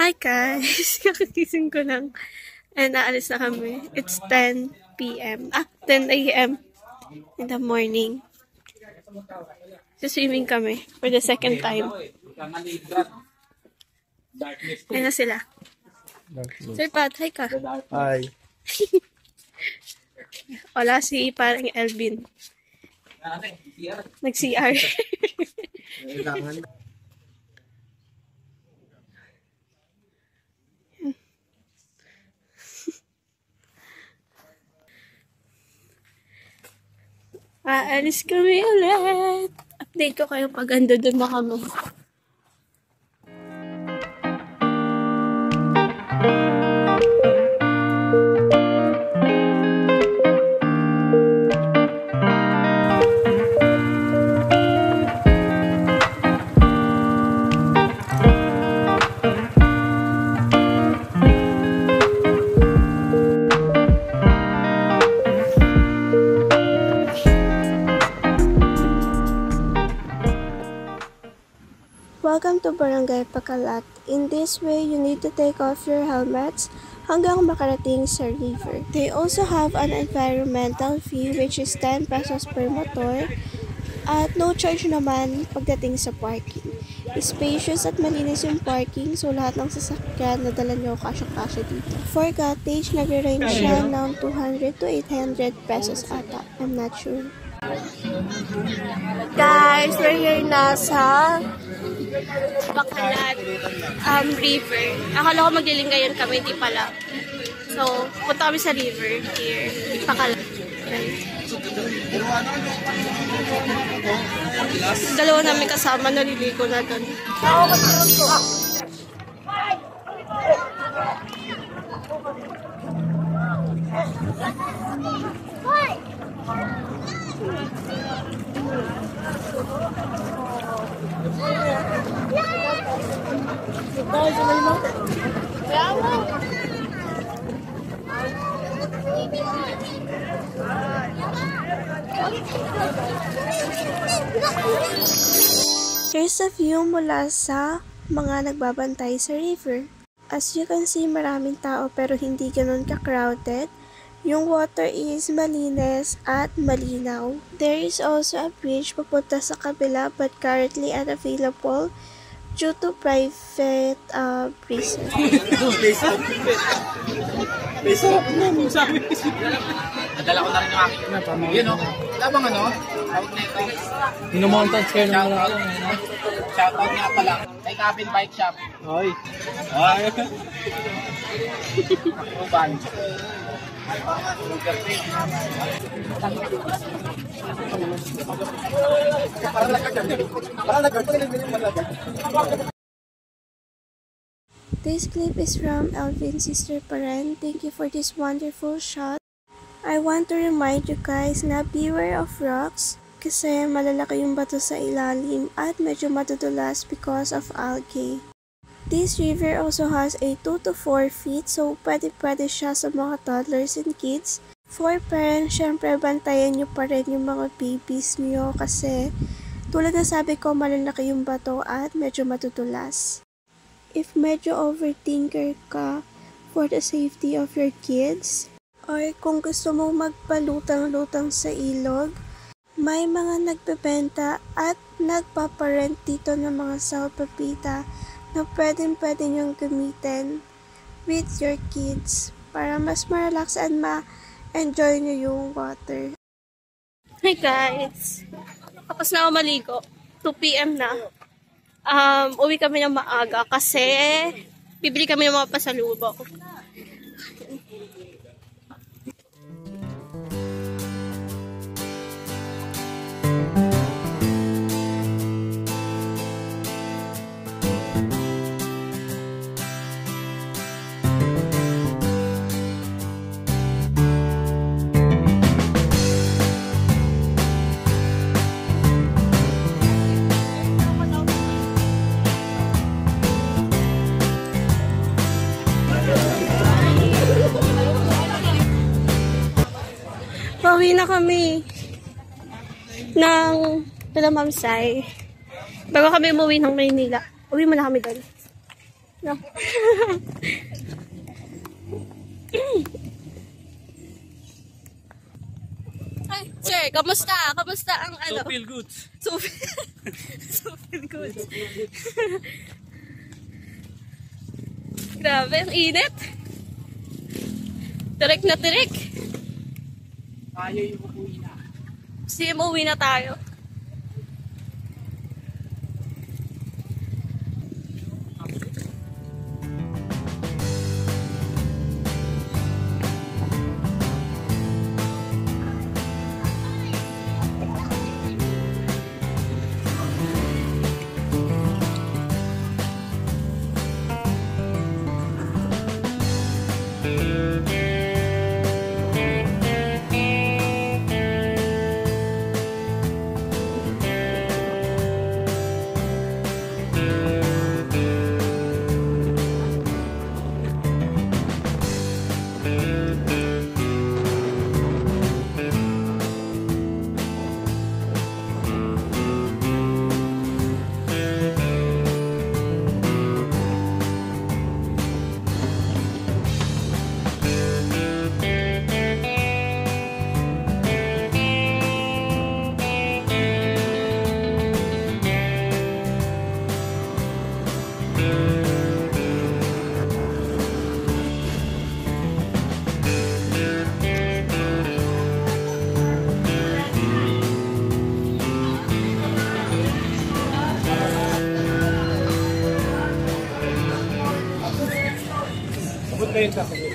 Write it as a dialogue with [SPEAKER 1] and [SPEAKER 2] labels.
[SPEAKER 1] Hi guys! Kakagising ko lang. And aalis na kami. It's 10 p.m. 10 a.m. in the morning. So swimming kami for the second time. Ayan na sila. Sir Pat, hi ka.
[SPEAKER 2] Hi.
[SPEAKER 1] Wala si parang Elvin. Nag-CR. Aalis kami ulit. Update ko kayo pag ando doon na kami. Welcome to Barangay Pacalat. In this way, you need to take off your helmets hanggang makarating sa river. They also have an environmental fee which is 10 pesos per motor at no charge naman pagdating sa parking. Spacious at malinis yung parking so lahat ng sasakyan na dala nyo kasyang-kasya dito. For cottage, nag-range siya ng 200 to 800 pesos ata. I'm not sure. Guys, we're here na sa Pacalat river. Akala ko maglilingayan kami, hindi pala. So, punta kami sa river here, Pacalat. Dalawa namin kasama, naliligo na doon. Here's a view mula sa mga nagbabantay sa river. As you can see, maraming tao pero hindi ganun ka-crowded. Yung water is malinis at malinaw. There is also a bridge papunta sa kabila but currently unavailable due to private reason.
[SPEAKER 3] Nadala ko na rin yung aking yun o. Wala bang ano? Tawag na ito.
[SPEAKER 2] Inumountain scare na wala ako.
[SPEAKER 3] Shoutout nga pala. Kay Cabin Bike Shop.
[SPEAKER 2] Ay.
[SPEAKER 3] Akuban.
[SPEAKER 1] This clip is from Elvin's sister Paren. Thank you for this wonderful shot. I want to remind you guys na beware of rocks kasi malalaki yung bato sa ilalim at medyo matutulas because of algae. This river also has a 2 to 4 feet so pwede siya sa mga toddlers and kids. For parents, syempre bantayan nyo pa rin yung mga babies nyo kasi tulad na sabi ko malalaki yung bato at medyo matutulas. If medyo overthinker ka for the safety of your kids, or kung gusto mo magpalutang-lutang sa ilog, may mga nagbebenta at nagpaparent dito ng mga salpapita na pwede nyong gamitin with your kids para mas ma-relax and ma-enjoy nyo yung water. Hi guys! Tapos na ako maligo. 2 p.m. na. Uwi kami ng maaga kasi bibili kami ng mga pasalubong. Pauwi na kami ng Talamamsay. Bago kami umuwi ng Maynila. Uwi mo na kami doon. No. Ay, sir, kamusta? Kamusta ang ano?
[SPEAKER 2] So feel good.
[SPEAKER 1] So, so feel good. Grabe, ang init. Tirik na tirik.
[SPEAKER 3] Tayo yung uuwi na.
[SPEAKER 1] Sige, mauwi na tayo.
[SPEAKER 2] Abot na yun sa kapatid.